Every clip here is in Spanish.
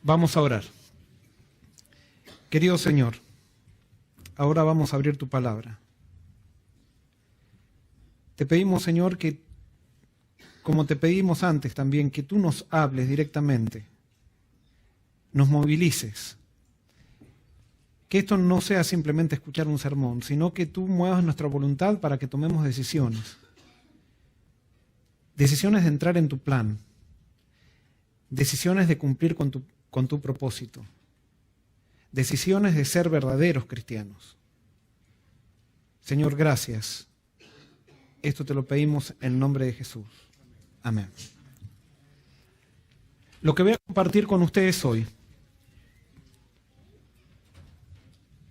Vamos a orar. Querido Señor, ahora vamos a abrir tu palabra. Te pedimos, Señor, que, como te pedimos antes también, que tú nos hables directamente, nos movilices. Que esto no sea simplemente escuchar un sermón, sino que tú muevas nuestra voluntad para que tomemos decisiones. Decisiones de entrar en tu plan. Decisiones de cumplir con tu propósito. Decisiones de ser verdaderos cristianos. Señor, gracias. Esto te lo pedimos en nombre de Jesús. Amén. Lo que voy a compartir con ustedes hoy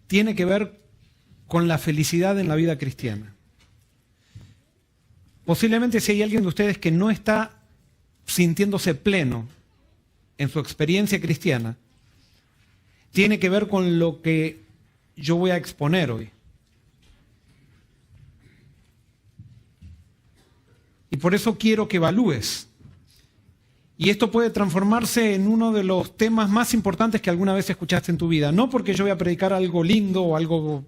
tiene que ver con la felicidad en la vida cristiana. Posiblemente si hay alguien de ustedes que no está sintiéndose pleno en su experiencia cristiana, tiene que ver con lo que yo voy a exponer hoy. Y por eso quiero que evalúes. Y esto puede transformarse en uno de los temas más importantes que alguna vez escuchaste en tu vida. No porque yo voy a predicar algo lindo o algo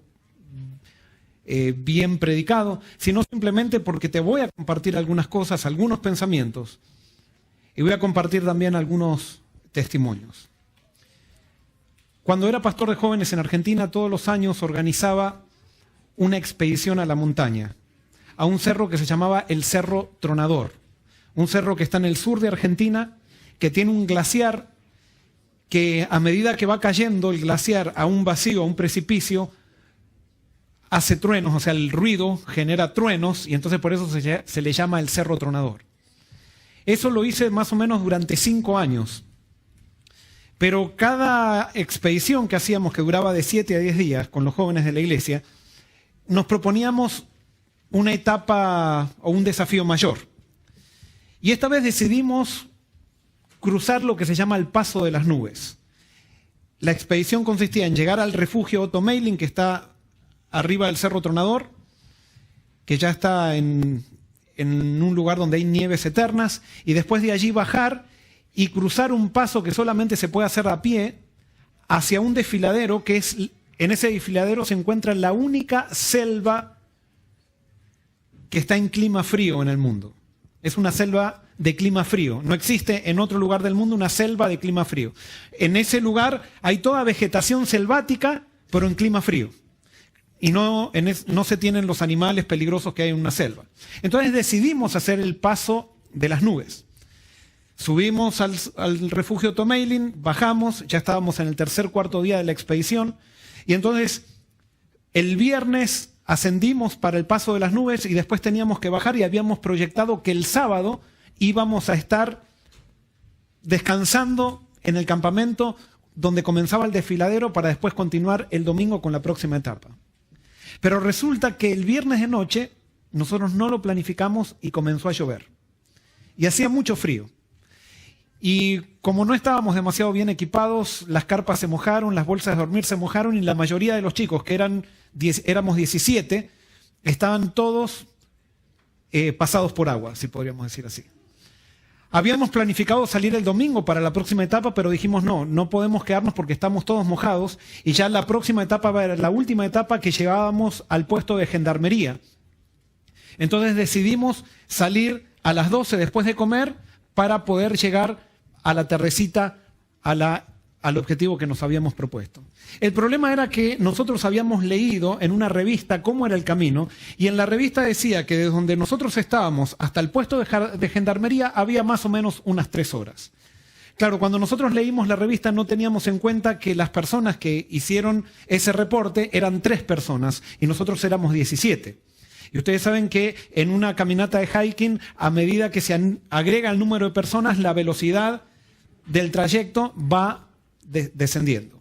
bien predicado, sino simplemente porque te voy a compartir algunas cosas, algunos pensamientos. Y voy a compartir también algunos testimonios. Cuando era pastor de jóvenes en Argentina, todos los años organizaba una expedición a la montaña, a un cerro que se llamaba el Cerro Tronador. Un cerro que está en el sur de Argentina, que tiene un glaciar que a medida que va cayendo el glaciar a un vacío, a un precipicio, hace truenos, o sea, el ruido genera truenos y entonces por eso se le llama el Cerro Tronador. Eso lo hice más o menos durante 5 años. Pero cada expedición que hacíamos, que duraba de 7 a 10 días con los jóvenes de la iglesia, nos proponíamos una etapa o un desafío mayor. Y esta vez decidimos cruzar lo que se llama el Paso de las Nubes. La expedición consistía en llegar al refugio Otto Meiling, que está arriba del Cerro Tronador, que ya está en un lugar donde hay nieves eternas, y después de allí bajar y cruzar un paso que solamente se puede hacer a pie hacia un desfiladero, que es, en ese desfiladero se encuentra la única selva que está en clima frío en el mundo. Es una selva de clima frío. No existe en otro lugar del mundo una selva de clima frío. En ese lugar hay toda vegetación selvática, pero en clima frío. Y no se tienen los animales peligrosos que hay en una selva. Entonces decidimos hacer el Paso de las Nubes. Subimos al refugio Otto Meiling, bajamos, ya estábamos en el tercer, cuarto día de la expedición. Y entonces el viernes ascendimos para el Paso de las Nubes y después teníamos que bajar y habíamos proyectado que el sábado íbamos a estar descansando en el campamento donde comenzaba el desfiladero para después continuar el domingo con la próxima etapa. Pero resulta que el viernes de noche nosotros no lo planificamos y comenzó a llover. Y hacía mucho frío. Y como no estábamos demasiado bien equipados, las carpas se mojaron, las bolsas de dormir se mojaron y la mayoría de los chicos, que éramos 17, estaban todos pasados por agua, si podríamos decir así. Habíamos planificado salir el domingo para la próxima etapa, pero dijimos no podemos quedarnos porque estamos todos mojados y ya la próxima etapa va a ser la última etapa que llegábamos al puesto de gendarmería. Entonces decidimos salir a las 12 después de comer para poder llegar a la tardecita al objetivo que nos habíamos propuesto. El problema era que nosotros habíamos leído en una revista cómo era el camino y en la revista decía que desde donde nosotros estábamos hasta el puesto de gendarmería había más o menos unas 3 horas. Claro, cuando nosotros leímos la revista no teníamos en cuenta que las personas que hicieron ese reporte eran 3 personas y nosotros éramos 17. Y ustedes saben que en una caminata de hiking, a medida que se agrega el número de personas, la velocidad del trayecto va descendiendo.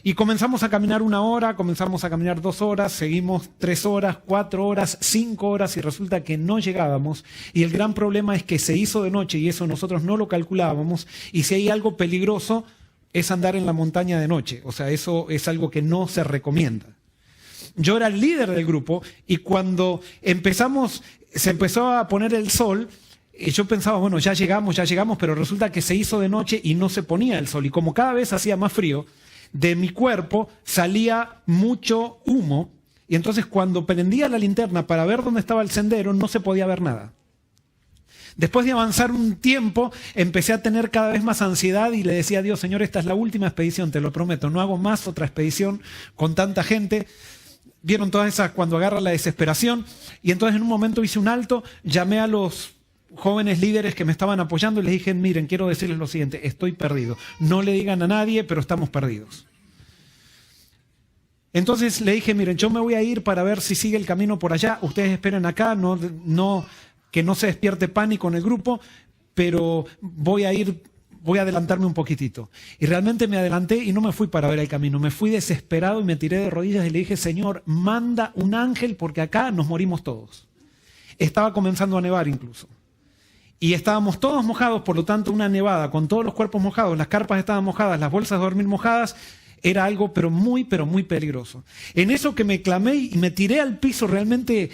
Y comenzamos a caminar 1 hora, comenzamos a caminar 2 horas, seguimos 3 horas, 4 horas, 5 horas y resulta que no llegábamos. Y el gran problema es que se hizo de noche y eso nosotros no lo calculábamos. Y si hay algo peligroso es andar en la montaña de noche. O sea, eso es algo que no se recomienda. Yo era el líder del grupo y cuando se empezó a poner el sol, yo pensaba, bueno, ya llegamos, pero resulta que se hizo de noche y no se ponía el sol. Y como cada vez hacía más frío, de mi cuerpo salía mucho humo. Y entonces cuando prendía la linterna para ver dónde estaba el sendero, no se podía ver nada. Después de avanzar un tiempo, empecé a tener cada vez más ansiedad y le decía a Dios, Señor, esta es la última expedición, te lo prometo, no hago más otra expedición con tanta gente. Vieron todas esas cuando agarra la desesperación. Y entonces en un momento hice un alto, llamé a los jóvenes líderes que me estaban apoyando y les dije, miren, quiero decirles lo siguiente, estoy perdido. No le digan a nadie, pero estamos perdidos. Entonces le dije, miren, yo me voy a ir para ver si sigue el camino por allá. Ustedes esperen acá, que no se despierte pánico en el grupo, pero voy a adelantarme un poquitito. Y realmente me adelanté y no me fui para ver el camino. Me fui desesperado y me tiré de rodillas y le dije, Señor, manda un ángel porque acá nos morimos todos. Estaba comenzando a nevar incluso. Y estábamos todos mojados, por lo tanto una nevada con todos los cuerpos mojados, las carpas estaban mojadas, las bolsas de dormir mojadas, era algo pero muy peligroso. En eso que me clamé y me tiré al piso realmente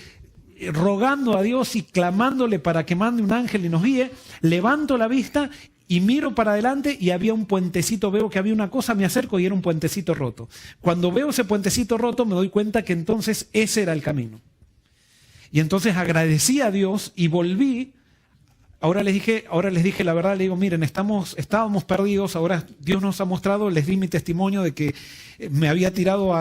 rogando a Dios y clamándole para que mande un ángel y nos guíe, levanto la vista y miro para adelante y había un puentecito, veo que había una cosa, me acerco y era un puentecito roto. Cuando veo ese puentecito roto me doy cuenta que entonces ese era el camino. Y entonces agradecí a Dios y volví. Ahora les dije la verdad, le digo, miren, estábamos perdidos, ahora Dios nos ha mostrado, les di mi testimonio de que me había tirado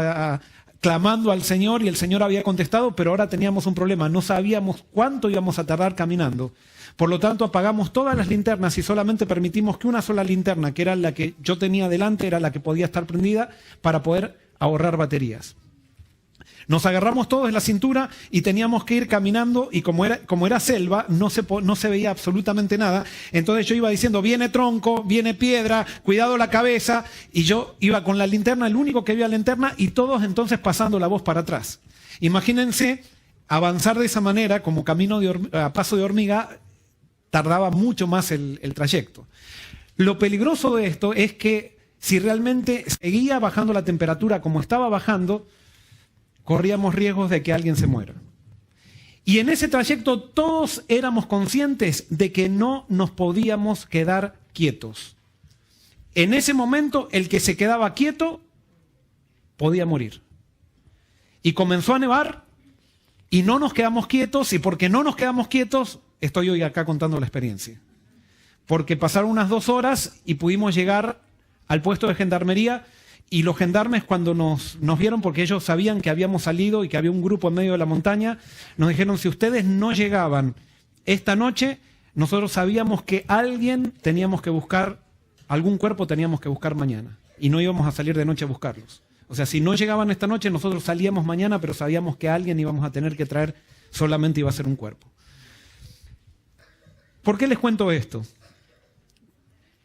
clamando al Señor y el Señor había contestado, pero ahora teníamos un problema, no sabíamos cuánto íbamos a tardar caminando. Por lo tanto, apagamos todas las linternas y solamente permitimos que una sola linterna, que era la que yo tenía delante, era la que podía estar prendida para poder ahorrar baterías. Nos agarramos todos de la cintura y teníamos que ir caminando y como era selva, no se veía absolutamente nada. Entonces yo iba diciendo, viene tronco, viene piedra, cuidado la cabeza. Y yo iba con la linterna, el único que veía la linterna, y todos entonces pasando la voz para atrás. Imagínense avanzar de esa manera, como camino a paso de hormiga, tardaba mucho más el trayecto. Lo peligroso de esto es que si realmente seguía bajando la temperatura como estaba bajando, corríamos riesgos de que alguien se muera. Y en ese trayecto todos éramos conscientes de que no nos podíamos quedar quietos. En ese momento, el que se quedaba quieto podía morir. Y comenzó a nevar y no nos quedamos quietos, y porque no nos quedamos quietos, estoy hoy acá contando la experiencia. Porque pasaron unas 2 horas y pudimos llegar al puesto de gendarmería. Y los gendarmes cuando nos vieron, porque ellos sabían que habíamos salido y que había un grupo en medio de la montaña, nos dijeron, si ustedes no llegaban esta noche, nosotros sabíamos que teníamos que buscar, algún cuerpo teníamos que buscar mañana. Y no íbamos a salir de noche a buscarlos. O sea, si no llegaban esta noche, nosotros salíamos mañana, pero sabíamos que alguien íbamos a tener que traer, solamente iba a ser un cuerpo. ¿Por qué les cuento esto?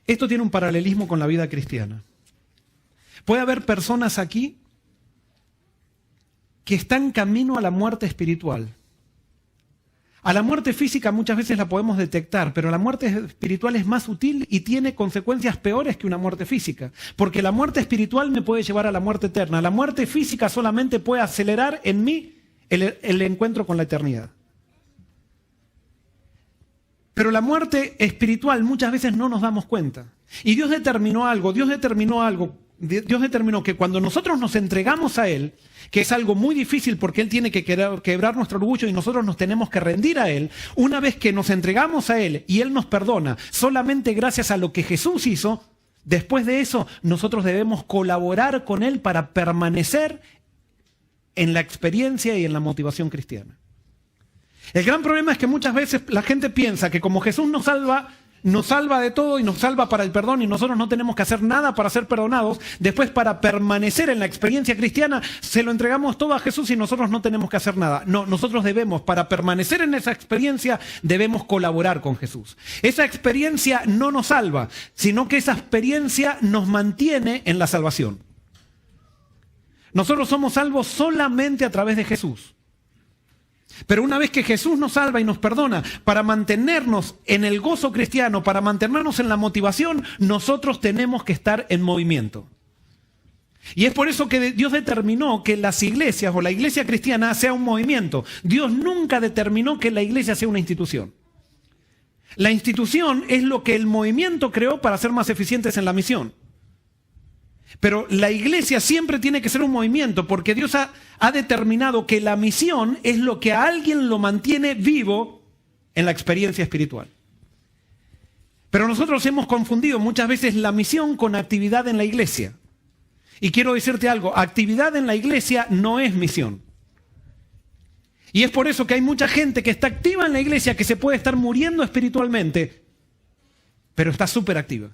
Esto tiene un paralelismo con la vida cristiana. Puede haber personas aquí que están camino a la muerte espiritual. A la muerte física muchas veces la podemos detectar, pero la muerte espiritual es más sutil y tiene consecuencias peores que una muerte física. Porque la muerte espiritual me puede llevar a la muerte eterna. La muerte física solamente puede acelerar en mí el encuentro con la eternidad. Pero la muerte espiritual muchas veces no nos damos cuenta. Y Dios determinó algo que cuando nosotros nos entregamos a Él, que es algo muy difícil porque Él tiene que quebrar nuestro orgullo y nosotros nos tenemos que rendir a Él, una vez que nos entregamos a Él y Él nos perdona, solamente gracias a lo que Jesús hizo, después de eso nosotros debemos colaborar con Él para permanecer en la experiencia y en la motivación cristiana. El gran problema es que muchas veces la gente piensa que como Jesús nos salva de todo y nos salva para el perdón y nosotros no tenemos que hacer nada para ser perdonados, después para permanecer en la experiencia cristiana se lo entregamos todo a Jesús y nosotros no tenemos que hacer nada. No, nosotros para permanecer en esa experiencia debemos colaborar con Jesús. Esa experiencia no nos salva, sino que esa experiencia nos mantiene en la salvación. Nosotros somos salvos solamente a través de Jesús. Pero una vez que Jesús nos salva y nos perdona, para mantenernos en el gozo cristiano, para mantenernos en la motivación, nosotros tenemos que estar en movimiento. Y es por eso que Dios determinó que las iglesias o la iglesia cristiana sea un movimiento. Dios nunca determinó que la iglesia sea una institución. La institución es lo que el movimiento creó para ser más eficientes en la misión. Pero la iglesia siempre tiene que ser un movimiento porque Dios ha determinado que la misión es lo que a alguien lo mantiene vivo en la experiencia espiritual. Pero nosotros hemos confundido muchas veces la misión con actividad en la iglesia. Y quiero decirte algo, actividad en la iglesia no es misión. Y es por eso que hay mucha gente que está activa en la iglesia que se puede estar muriendo espiritualmente, pero está súper activa.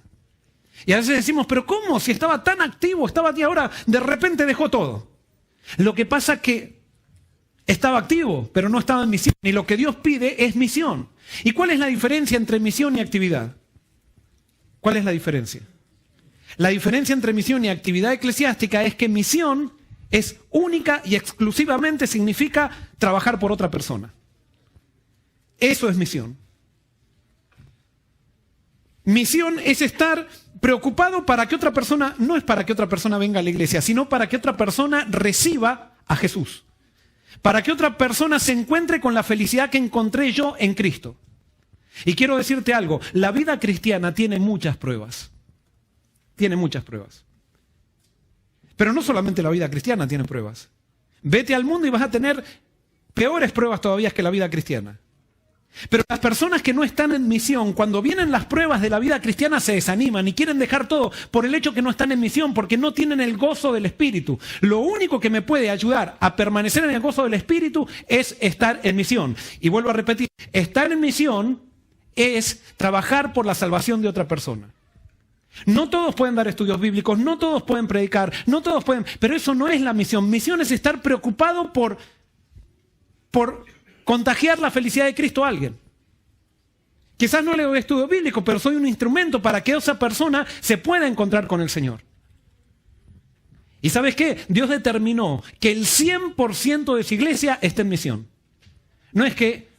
Y a veces decimos, pero ¿cómo? Si estaba tan activo, estaba aquí ahora, de repente dejó todo. Lo que pasa es que estaba activo, pero no estaba en misión. Y lo que Dios pide es misión. ¿Y cuál es la diferencia entre misión y actividad? ¿Cuál es la diferencia? La diferencia entre misión y actividad eclesiástica es que misión es única y exclusivamente significa trabajar por otra persona. Eso es misión. Misión es estar preocupado para que otra persona, no es para que otra persona venga a la iglesia, sino para que otra persona reciba a Jesús. Para que otra persona se encuentre con la felicidad que encontré yo en Cristo. Y quiero decirte algo, la vida cristiana tiene muchas pruebas. Tiene muchas pruebas. Pero no solamente la vida cristiana tiene pruebas. Vete al mundo y vas a tener peores pruebas todavía que la vida cristiana. Pero las personas que no están en misión, cuando vienen las pruebas de la vida cristiana, se desaniman y quieren dejar todo por el hecho que no están en misión, porque no tienen el gozo del Espíritu. Lo único que me puede ayudar a permanecer en el gozo del Espíritu es estar en misión. Y vuelvo a repetir, estar en misión es trabajar por la salvación de otra persona. No todos pueden dar estudios bíblicos, no todos pueden predicar, no todos pueden, pero eso no es la misión. Misión es estar preocupado por contagiar la felicidad de Cristo a alguien. Quizás no le doy estudio bíblico, pero soy un instrumento para que esa persona se pueda encontrar con el Señor. ¿Y sabes qué? Dios determinó que el 100% de su iglesia esté en misión. No es que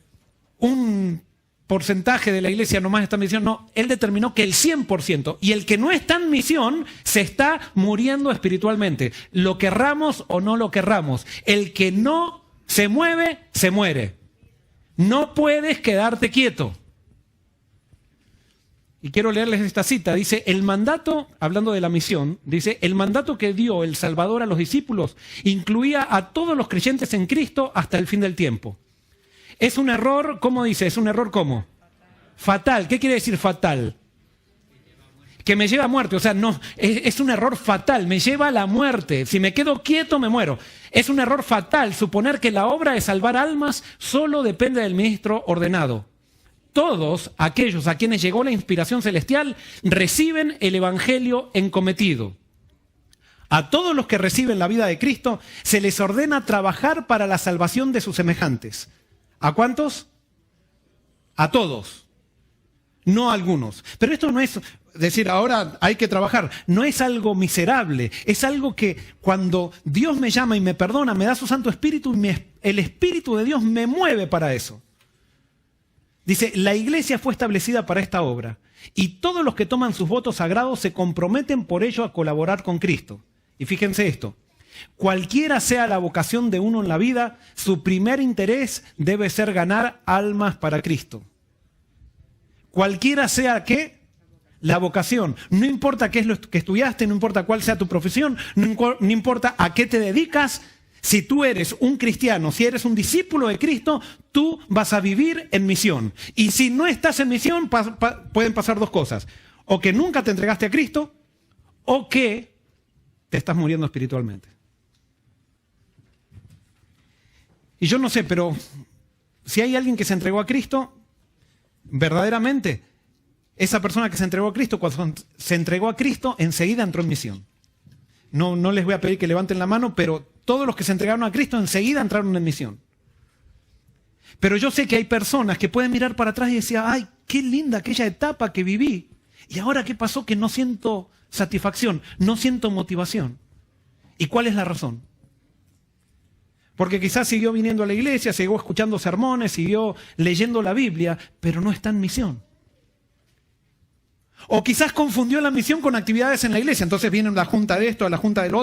un porcentaje de la iglesia nomás está en misión, no, Él determinó que el 100%, y el que no está en misión se está muriendo espiritualmente, lo querramos o no lo querramos. El que no se mueve, se muere. No puedes quedarte quieto. Y quiero leerles esta cita, dice, el mandato, hablando de la misión, dice, el mandato que dio el Salvador a los discípulos incluía a todos los creyentes en Cristo hasta el fin del tiempo. Es un error, ¿cómo dice? ¿Es un error cómo? Fatal. ¿Qué quiere decir fatal? Que me lleva a muerte. O sea, no, es un error fatal, me lleva a la muerte. Si me quedo quieto, me muero. Es un error fatal suponer que la obra de salvar almas solo depende del ministro ordenado. Todos aquellos a quienes llegó la inspiración celestial reciben el evangelio encometido. A todos los que reciben la vida de Cristo se les ordena trabajar para la salvación de sus semejantes. ¿A cuántos? A todos, no a algunos. Pero esto no es decir, ahora hay que trabajar. No es algo miserable, es algo que cuando Dios me llama y me perdona, me da su Santo Espíritu y el Espíritu de Dios me mueve para eso. Dice, la iglesia fue establecida para esta obra y todos los que toman sus votos sagrados se comprometen por ello a colaborar con Cristo. Y fíjense esto. Cualquiera sea la vocación de uno en la vida, su primer interés debe ser ganar almas para Cristo. Cualquiera sea ¿qué? La vocación. No importa qué es lo que estudiaste, no importa cuál sea tu profesión, no importa a qué te dedicas. Si tú eres un cristiano, si eres un discípulo de Cristo, tú vas a vivir en misión. Y si no estás en misión, pueden pasar dos cosas. O que nunca te entregaste a Cristo, o que te estás muriendo espiritualmente. Y yo no sé, pero si hay alguien que se entregó a Cristo, verdaderamente, esa persona que se entregó a Cristo, cuando se entregó a Cristo, enseguida entró en misión. No les voy a pedir que levanten la mano, pero todos los que se entregaron a Cristo enseguida entraron en misión. Pero yo sé que hay personas que pueden mirar para atrás y decir, ay, qué linda aquella etapa que viví. Y ahora, ¿qué pasó? Que no siento satisfacción, no siento motivación. ¿Y cuál es la razón? Porque quizás siguió viniendo a la iglesia, siguió escuchando sermones, siguió leyendo la Biblia, pero no está en misión. O quizás confundió la misión con actividades en la iglesia. Entonces viene la junta de esto, la junta del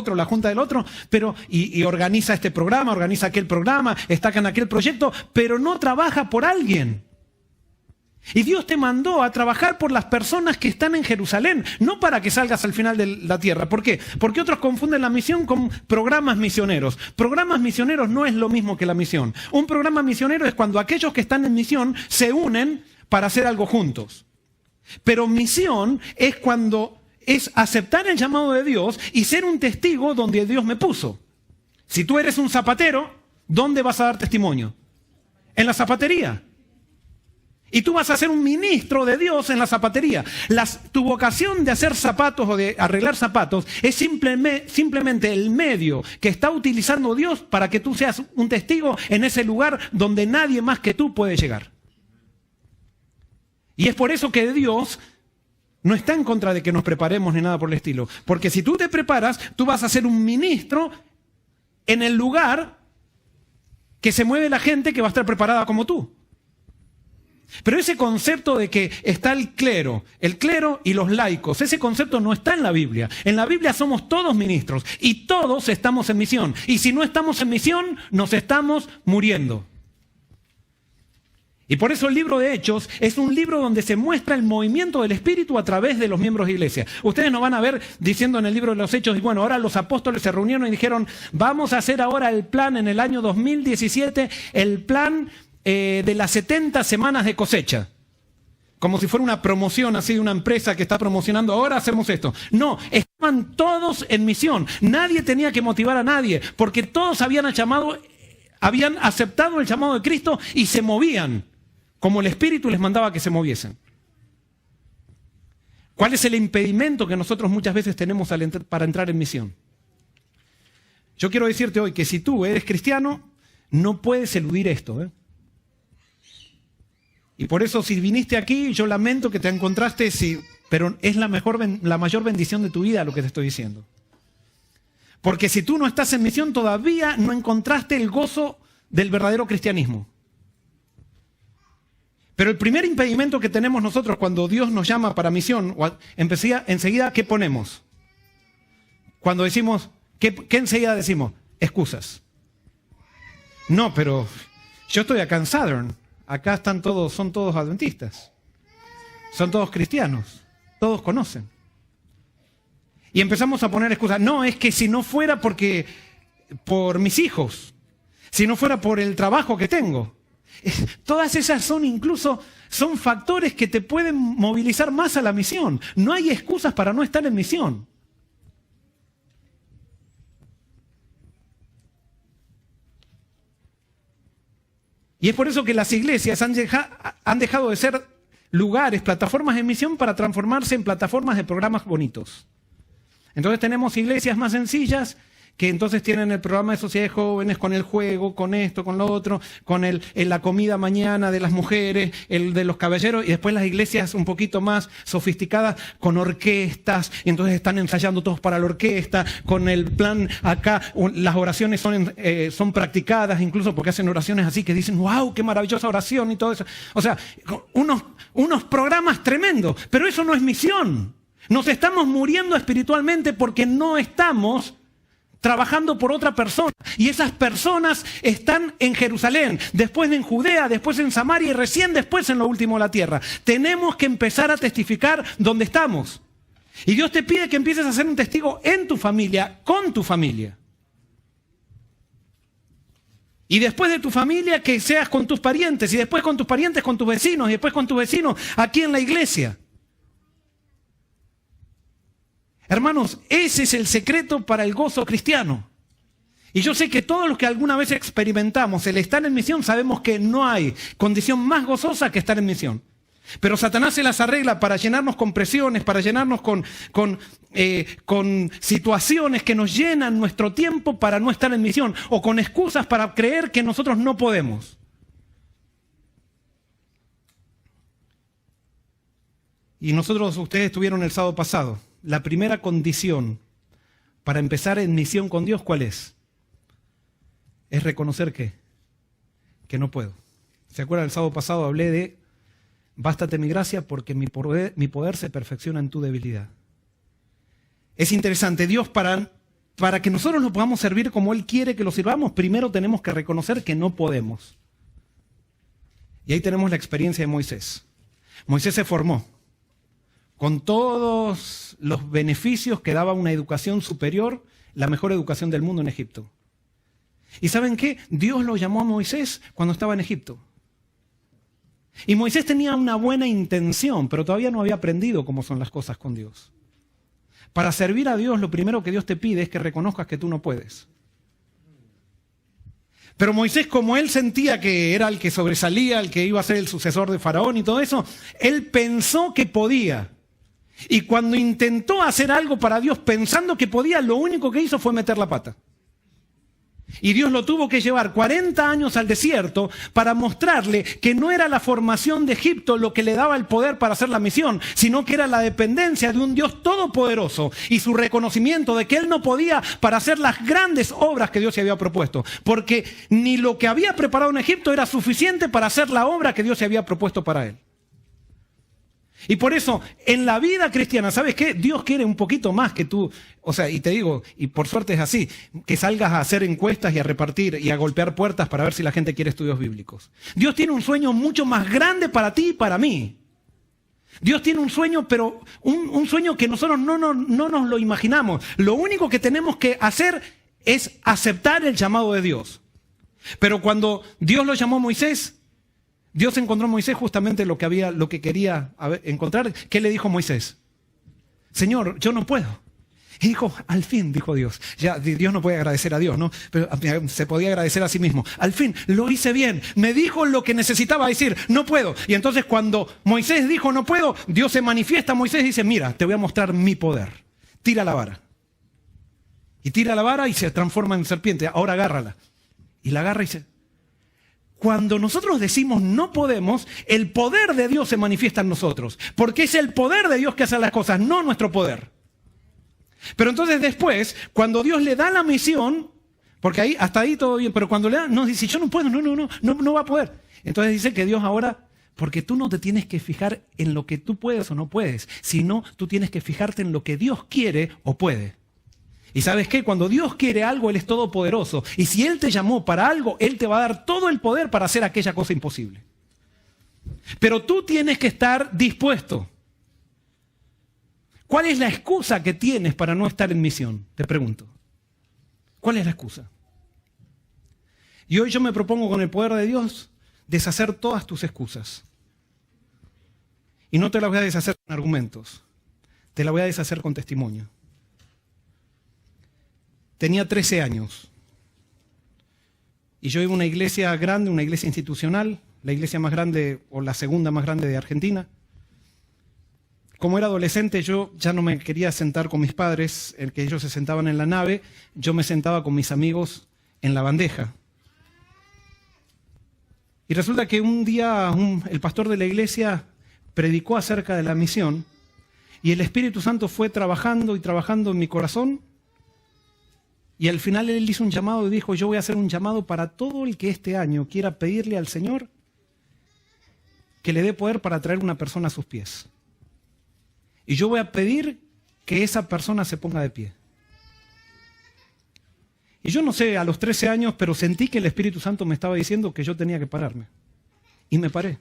otro, pero y organiza este programa, organiza aquel programa, está en aquel proyecto, pero no trabaja por alguien. Y Dios te mandó a trabajar por las personas que están en Jerusalén, no para que salgas al final de la tierra. ¿Por qué? Porque otros confunden la misión con programas misioneros. Programas misioneros no es lo mismo que la misión. Un programa misionero es cuando aquellos que están en misión se unen para hacer algo juntos. Pero misión es cuando es aceptar el llamado de Dios y ser un testigo donde Dios me puso. Si tú eres un zapatero, ¿dónde vas a dar testimonio? En la zapatería. Y tú vas a ser un ministro de Dios en la zapatería. Tu vocación de hacer zapatos o de arreglar zapatos es simplemente el medio que está utilizando Dios para que tú seas un testigo en ese lugar donde nadie más que tú puede llegar. Y es por eso que Dios no está en contra de que nos preparemos ni nada por el estilo. Porque si tú te preparas, tú vas a ser un ministro en el lugar que se mueve la gente que va a estar preparada como tú. Pero ese concepto de que está el clero y los laicos, ese concepto no está en la Biblia. En la Biblia somos todos ministros y todos estamos en misión. Y si no estamos en misión, nos estamos muriendo. Y por eso el libro de Hechos es un libro donde se muestra el movimiento del Espíritu a través de los miembros de iglesia. Ustedes nos van a ver diciendo en el libro de los Hechos, y bueno, ahora los apóstoles se reunieron y dijeron, vamos a hacer ahora el plan en el año 2017, el plan de las 70 semanas de cosecha. Como si fuera una promoción así de una empresa que está promocionando, ahora hacemos esto. No, estaban todos en misión. Nadie tenía que motivar a nadie, porque todos habían aceptado el llamado de Cristo y se movían, como el Espíritu les mandaba que se moviesen. ¿Cuál es el impedimento que nosotros muchas veces tenemos para entrar en misión? Yo quiero decirte hoy que si tú eres cristiano, no puedes eludir esto, Y por eso si viniste aquí, yo lamento que te encontraste, pero es la mayor bendición de tu vida lo que te estoy diciendo. Porque si tú no estás en misión, todavía no encontraste el gozo del verdadero cristianismo. Pero el primer impedimento que tenemos nosotros cuando Dios nos llama para misión, enseguida, ¿qué ponemos? Cuando decimos, ¿qué enseguida decimos? Excusas. No, pero yo estoy acá en Southern. Acá son todos adventistas. Son todos cristianos. Todos conocen. Y empezamos a poner excusas. No, es que si no fuera por mis hijos, si no fuera por el trabajo que tengo. Todas esas son factores que te pueden movilizar más a la misión. No hay excusas para no estar en misión. Y es por eso que las iglesias han dejado de ser lugares, plataformas de misión para transformarse en plataformas de programas bonitos. Entonces tenemos iglesias más sencillas que entonces tienen el programa de sociedades jóvenes con el juego, con esto, con lo otro, con la comida mañana de las mujeres, el de los caballeros, y después las iglesias un poquito más sofisticadas con orquestas, y entonces están ensayando todos para la orquesta, con el plan acá, las oraciones son practicadas, incluso porque hacen oraciones así que dicen, wow, qué maravillosa oración y todo eso. O sea, unos programas tremendos, pero eso no es misión. Nos estamos muriendo espiritualmente porque no estamos trabajando por otra persona. Y esas personas están en Jerusalén, después en Judea, después en Samaria y recién después en lo último de la tierra. Tenemos que empezar a testificar donde estamos. Y Dios te pide que empieces a ser un testigo en tu familia, con tu familia. Y después de tu familia, que seas con tus parientes. Y después con tus parientes, con tus vecinos. Y después con tus vecinos aquí en la iglesia. Hermanos, ese es el secreto para el gozo cristiano. Y yo sé que todos los que alguna vez experimentamos el estar en misión sabemos que no hay condición más gozosa que estar en misión. Pero Satanás se las arregla para llenarnos con presiones, para llenarnos con situaciones que nos llenan nuestro tiempo para no estar en misión, o con excusas para creer que nosotros no podemos. Y ustedes estuvieron el sábado pasado. La primera condición para empezar en misión con Dios, ¿cuál es? Es reconocer que no puedo. ¿Se acuerdan? El sábado pasado hablé de bástate mi gracia porque mi poder se perfecciona en tu debilidad. Es interesante, Dios para que nosotros lo podamos servir como Él quiere que lo sirvamos, primero tenemos que reconocer que no podemos. Y ahí tenemos la experiencia de Moisés. Moisés se formó con todos los beneficios que daba una educación superior, la mejor educación del mundo en Egipto. ¿Y saben qué? Dios lo llamó a Moisés cuando estaba en Egipto. Y Moisés tenía una buena intención, pero todavía no había aprendido cómo son las cosas con Dios. Para servir a Dios, lo primero que Dios te pide es que reconozcas que tú no puedes. Pero Moisés, como él sentía que era el que sobresalía, el que iba a ser el sucesor de Faraón y todo eso, él pensó que podía. Y cuando intentó hacer algo para Dios pensando que podía, lo único que hizo fue meter la pata. Y Dios lo tuvo que llevar 40 años al desierto para mostrarle que no era la formación de Egipto lo que le daba el poder para hacer la misión, sino que era la dependencia de un Dios todopoderoso y su reconocimiento de que él no podía para hacer las grandes obras que Dios se había propuesto. Porque ni lo que había preparado en Egipto era suficiente para hacer la obra que Dios se había propuesto para él. Y por eso, en la vida cristiana, ¿sabes qué? Dios quiere un poquito más que tú, o sea, y te digo, y por suerte es así, que salgas a hacer encuestas y a repartir y a golpear puertas para ver si la gente quiere estudios bíblicos. Dios tiene un sueño mucho más grande para ti y para mí. Dios tiene un sueño, pero un sueño que nosotros no nos lo imaginamos. Lo único que tenemos que hacer es aceptar el llamado de Dios. Pero cuando Dios lo llamó a Moisés, Dios encontró a Moisés justamente lo que quería encontrar. ¿Qué le dijo Moisés? Señor, yo no puedo. Y dijo, al fin, dijo Dios. Ya Dios no puede agradecer a Dios, ¿no? Pero se podía agradecer a sí mismo. Al fin, lo hice bien. Me dijo lo que necesitaba decir, no puedo. Y entonces cuando Moisés dijo no puedo, Dios se manifiesta a Moisés y dice, mira, te voy a mostrar mi poder. Tira la vara. Y tira la vara y se transforma en serpiente. Ahora agárrala. Y la agarra y se... Cuando nosotros decimos no podemos, el poder de Dios se manifiesta en nosotros. Porque es el poder de Dios que hace las cosas, no nuestro poder. Pero entonces después, cuando Dios le da la misión, porque ahí hasta ahí todo bien, pero cuando le da, no, dice, yo no puedo, no va a poder. Entonces dice que Dios ahora, porque tú no te tienes que fijar en lo que tú puedes o no puedes, sino tú tienes que fijarte en lo que Dios quiere o puede. Y ¿sabes qué? Cuando Dios quiere algo, Él es todopoderoso. Y si Él te llamó para algo, Él te va a dar todo el poder para hacer aquella cosa imposible. Pero tú tienes que estar dispuesto. ¿Cuál es la excusa que tienes para no estar en misión? Te pregunto. ¿Cuál es la excusa? Y hoy yo me propongo con el poder de Dios deshacer todas tus excusas. Y no te las voy a deshacer con argumentos. Te las voy a deshacer con testimonio. Tenía 13 años y yo iba a una iglesia grande, una iglesia institucional, la iglesia más grande o la segunda más grande de Argentina. Como era adolescente yo ya no me quería sentar con mis padres, el que ellos se sentaban en la nave, yo me sentaba con mis amigos en la bandeja. Y resulta que un día el pastor de la iglesia predicó acerca de la misión y el Espíritu Santo fue trabajando y trabajando en mi corazón. Y al final él hizo un llamado y dijo, yo voy a hacer un llamado para todo el que este año quiera pedirle al Señor que le dé poder para traer una persona a sus pies. Y yo voy a pedir que esa persona se ponga de pie. Y yo no sé, a los 13 años, pero sentí que el Espíritu Santo me estaba diciendo que yo tenía que pararme. Y me paré.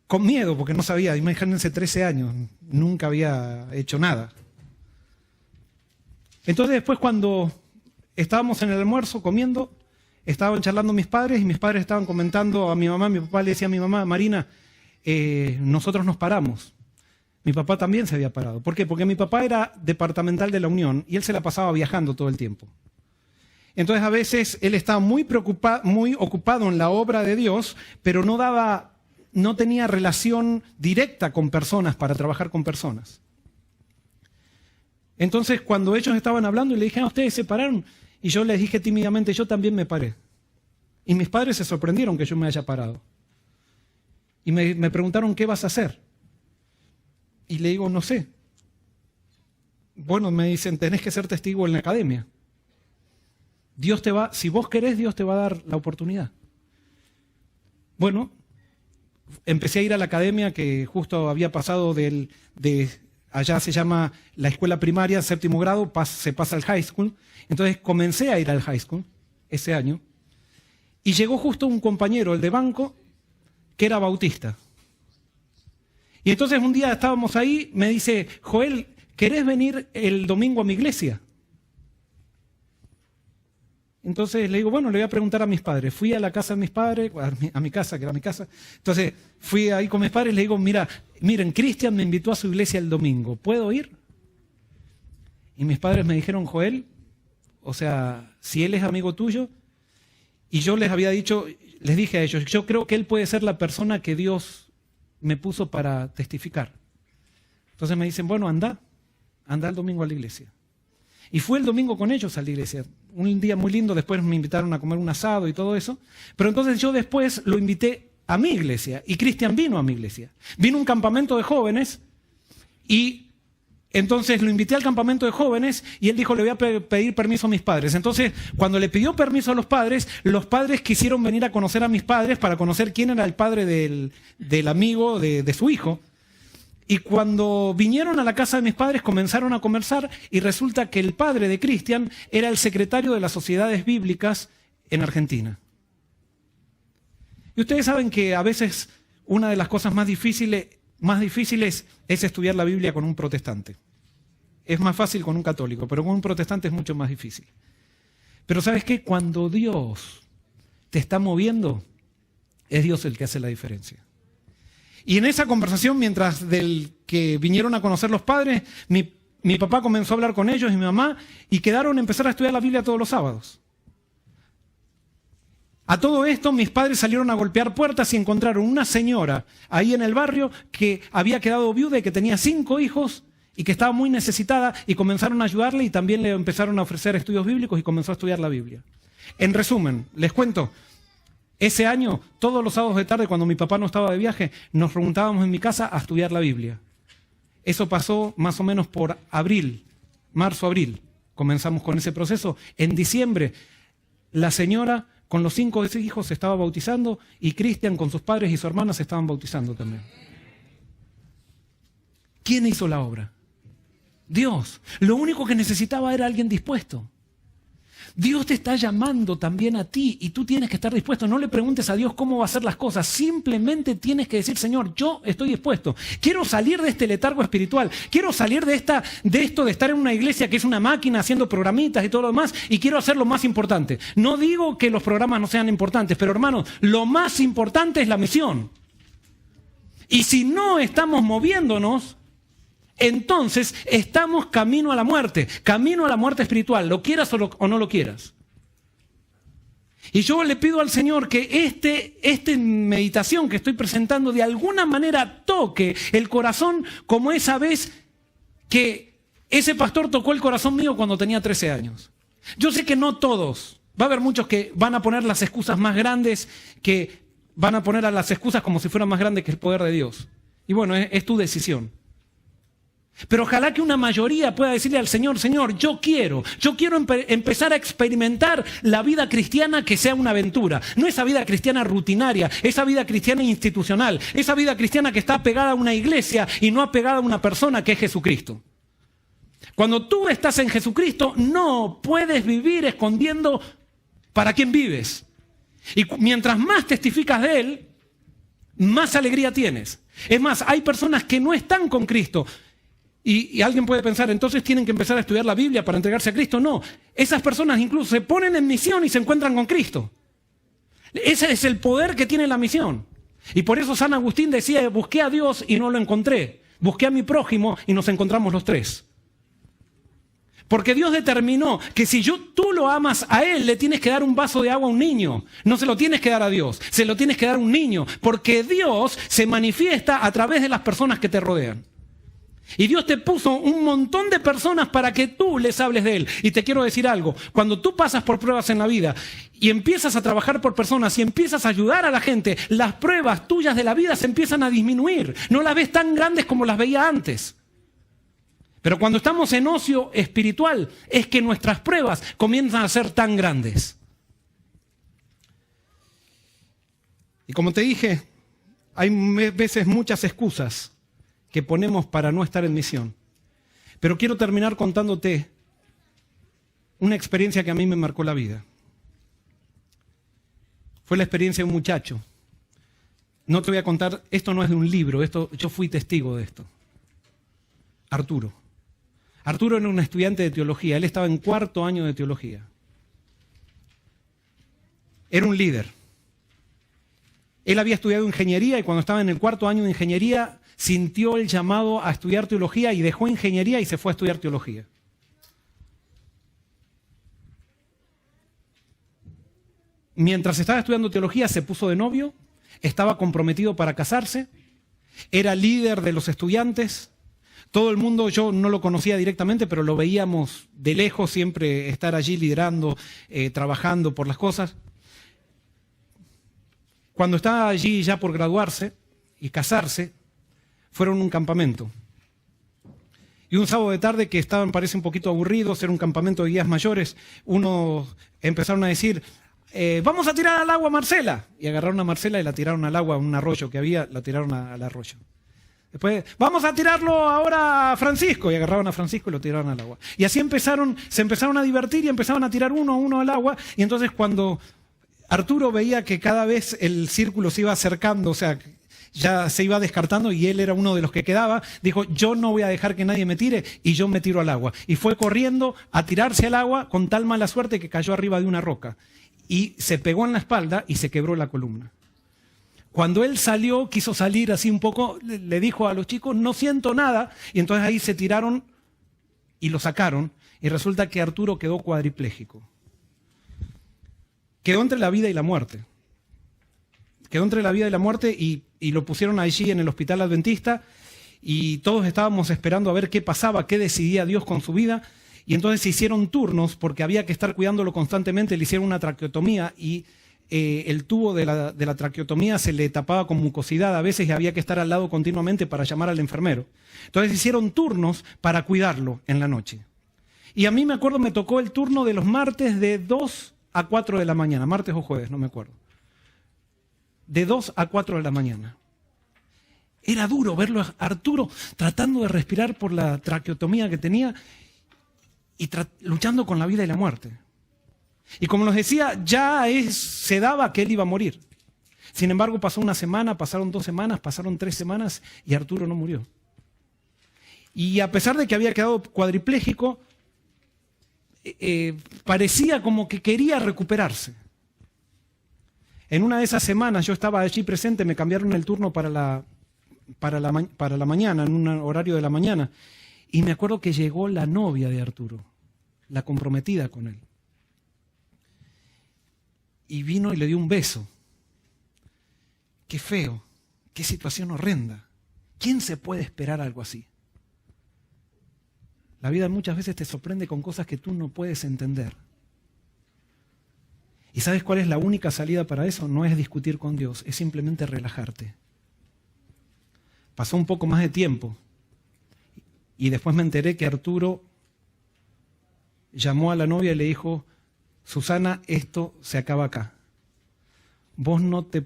Con miedo, porque no sabía, imagínense 13 años, nunca había hecho nada. Entonces después cuando estábamos en el almuerzo comiendo, estaban charlando mis padres y mis padres estaban comentando a mi mamá, mi papá le decía a mi mamá, Marina, nosotros nos paramos. Mi papá también se había parado. ¿Por qué? Porque mi papá era departamental de la Unión y él se la pasaba viajando todo el tiempo. Entonces a veces él estaba muy ocupado en la obra de Dios, pero no tenía relación directa con personas para trabajar con personas. Entonces, cuando ellos estaban hablando y le dije, ustedes se pararon, y yo les dije tímidamente, yo también me paré. Y mis padres se sorprendieron que yo me haya parado. Y me preguntaron, ¿qué vas a hacer? Y le digo, no sé. Bueno, me dicen, tenés que ser testigo en la academia. Si vos querés, Dios te va a dar la oportunidad. Bueno, empecé a ir a la academia que justo había pasado allá se llama la escuela primaria, 7º grado, se pasa al high school. Entonces comencé a ir al high school ese año. Y llegó justo un compañero, el de banco, que era bautista. Y entonces un día estábamos ahí, me dice, Joel, ¿querés venir el domingo a mi iglesia? Entonces le digo, bueno, le voy a preguntar a mis padres. Fui a la casa de mis padres, a mi casa, que era mi casa. Entonces fui ahí con mis padres y le digo, miren, Cristian me invitó a su iglesia el domingo, ¿puedo ir? Y mis padres me dijeron, Joel, o sea, si él es amigo tuyo, y yo les dije a ellos, yo creo que él puede ser la persona que Dios me puso para testificar. Entonces me dicen, bueno, anda el domingo a la iglesia. Y fui el domingo con ellos a la iglesia. Un día muy lindo, después me invitaron a comer un asado y todo eso. Pero entonces yo después lo invité a mi iglesia y Cristian vino a mi iglesia. Vino a un campamento de jóvenes y entonces lo invité al campamento de jóvenes y él dijo, le voy a pedir permiso a mis padres. Entonces, cuando le pidió permiso a los padres quisieron venir a conocer a mis padres para conocer quién era el padre del amigo de su hijo. Y cuando vinieron a la casa de mis padres comenzaron a conversar y resulta que el padre de Cristian era el secretario de las sociedades bíblicas en Argentina. Y ustedes saben que a veces una de las cosas más difíciles es estudiar la Biblia con un protestante. Es más fácil con un católico, pero con un protestante es mucho más difícil. Pero ¿sabes qué? Cuando Dios te está moviendo, es Dios el que hace la diferencia. Y en esa conversación, mientras del que vinieron a conocer los padres, mi papá comenzó a hablar con ellos y mi mamá, y quedaron a empezar a estudiar la Biblia todos los sábados. A todo esto, mis padres salieron a golpear puertas y encontraron una señora ahí en el barrio que había quedado viuda y que tenía 5 hijos y que estaba muy necesitada, y comenzaron a ayudarle y también le empezaron a ofrecer estudios bíblicos y comenzó a estudiar la Biblia. En resumen, les cuento, ese año, todos los sábados de tarde, cuando mi papá no estaba de viaje, nos juntábamos en mi casa a estudiar la Biblia. Eso pasó más o menos por marzo-abril. Comenzamos con ese proceso. En diciembre, la señora con los 5 de sus hijos se estaba bautizando y Cristian con sus padres y su hermana se estaban bautizando también. ¿Quién hizo la obra? Dios. Lo único que necesitaba era alguien dispuesto. Dios te está llamando también a ti y tú tienes que estar dispuesto. No le preguntes a Dios cómo va a hacer las cosas. Simplemente tienes que decir, Señor, yo estoy dispuesto. Quiero salir de este letargo espiritual. Quiero salir de esto de estar en una iglesia que es una máquina haciendo programitas y todo lo demás, y quiero hacer lo más importante. No digo que los programas no sean importantes, pero hermanos, lo más importante es la misión. Y si no estamos moviéndonos, entonces estamos camino a la muerte espiritual, lo quieras o no lo quieras. Y yo le pido al Señor que esta meditación que estoy presentando de alguna manera toque el corazón, como esa vez que ese pastor tocó el corazón mío cuando tenía 13 años. Yo sé que no todos, va a haber muchos que van a poner las excusas más grandes, que van a poner a las excusas como si fueran más grandes que el poder de Dios. Y bueno, es tu decisión. Pero ojalá que una mayoría pueda decirle al Señor, Señor, yo quiero empezar a experimentar la vida cristiana que sea una aventura. No esa vida cristiana rutinaria, esa vida cristiana institucional, esa vida cristiana que está apegada a una iglesia y no apegada a una persona que es Jesucristo. Cuando tú estás en Jesucristo, no puedes vivir escondiendo para quién vives. Y mientras más testificas de Él, más alegría tienes. Es más, hay personas que no están con Cristo. Y alguien puede pensar, entonces tienen que empezar a estudiar la Biblia para entregarse a Cristo. No, esas personas incluso se ponen en misión y se encuentran con Cristo. Ese es el poder que tiene la misión. Y por eso San Agustín decía, busqué a Dios y no lo encontré. Busqué a mi prójimo y nos encontramos los tres. Porque Dios determinó que si tú lo amas a Él, le tienes que dar un vaso de agua a un niño. No se lo tienes que dar a Dios, se lo tienes que dar a un niño. Porque Dios se manifiesta a través de las personas que te rodean. Y Dios te puso un montón de personas para que tú les hables de Él. Y te quiero decir algo, cuando tú pasas por pruebas en la vida y empiezas a trabajar por personas y empiezas a ayudar a la gente, las pruebas tuyas de la vida se empiezan a disminuir. No las ves tan grandes como las veía antes. Pero cuando estamos en ocio espiritual, es que nuestras pruebas comienzan a ser tan grandes. Y como te dije, hay veces muchas excusas que ponemos para no estar en misión. Pero quiero terminar contándote una experiencia que a mí me marcó la vida. Fue la experiencia de un muchacho. No te voy a contar, esto no es de un libro, yo fui testigo de esto. Arturo. Arturo era un estudiante de teología, él estaba en 4º año de teología. Era un líder. Él había estudiado ingeniería y cuando estaba en el 4º año de ingeniería sintió el llamado a estudiar teología y dejó ingeniería y se fue a estudiar teología. Mientras estaba estudiando teología se puso de novio, estaba comprometido para casarse, era líder de los estudiantes. Todo el mundo, yo no lo conocía directamente, pero lo veíamos de lejos, siempre estar allí liderando, trabajando por las cosas. Cuando estaba allí ya por graduarse y casarse, fueron a un campamento. Y un sábado de tarde que estaban, parece un poquito aburridos, era un campamento de guías mayores, unos empezaron a decir, vamos a tirar al agua a Marcela. Y agarraron a Marcela y la tiraron al agua, a un arroyo que había, la tiraron al arroyo. Después, vamos a tirarlo ahora a Francisco. Y agarraron a Francisco y lo tiraron al agua. Y así se empezaron a divertir y empezaron a tirar uno a uno al agua. Y entonces cuando Arturo veía que cada vez el círculo se iba acercando, o sea, ya se iba descartando y él era uno de los que quedaba, dijo, yo no voy a dejar que nadie me tire y yo me tiro al agua. Y fue corriendo a tirarse al agua con tal mala suerte que cayó arriba de una roca. Y se pegó en la espalda y se quebró la columna. Cuando él salió, quiso salir así un poco, le dijo a los chicos, no siento nada. Y entonces ahí se tiraron y lo sacaron. Y resulta que Arturo quedó cuadripléjico. Quedó entre la vida y la muerte. Quedó entre la vida y la muerte y lo pusieron allí en el hospital adventista. Y todos estábamos esperando a ver qué pasaba, qué decidía Dios con su vida. Y entonces se hicieron turnos porque había que estar cuidándolo constantemente. Le hicieron una traqueotomía y el tubo de la traqueotomía se le tapaba con mucosidad a veces y había que estar al lado continuamente para llamar al enfermero. Entonces hicieron turnos para cuidarlo en la noche. Y a mí me acuerdo, me tocó el turno de los martes de 2 a 4 de la mañana, martes o jueves, no me acuerdo. De 2 a 4 de la mañana. Era duro verlo a Arturo tratando de respirar por la traqueotomía que tenía y luchando con la vida y la muerte. Y como nos decía, se daba que él iba a morir. Sin embargo, pasó una semana, pasaron 2 semanas, pasaron 3 semanas y Arturo no murió. Y a pesar de que había quedado cuadripléjico, parecía como que quería recuperarse. En una de esas semanas yo estaba allí presente, me cambiaron el turno para la mañana, en un horario de la mañana. Y me acuerdo que llegó la novia de Arturo, la comprometida con él. Y vino y le dio un beso. Qué feo, qué situación horrenda. ¿Quién se puede esperar algo así? La vida muchas veces te sorprende con cosas que tú no puedes entender. ¿Y sabes cuál es la única salida para eso? No es discutir con Dios, es simplemente relajarte. Pasó un poco más de tiempo y después me enteré que Arturo llamó a la novia y le dijo, Susana, esto se acaba acá. Vos no te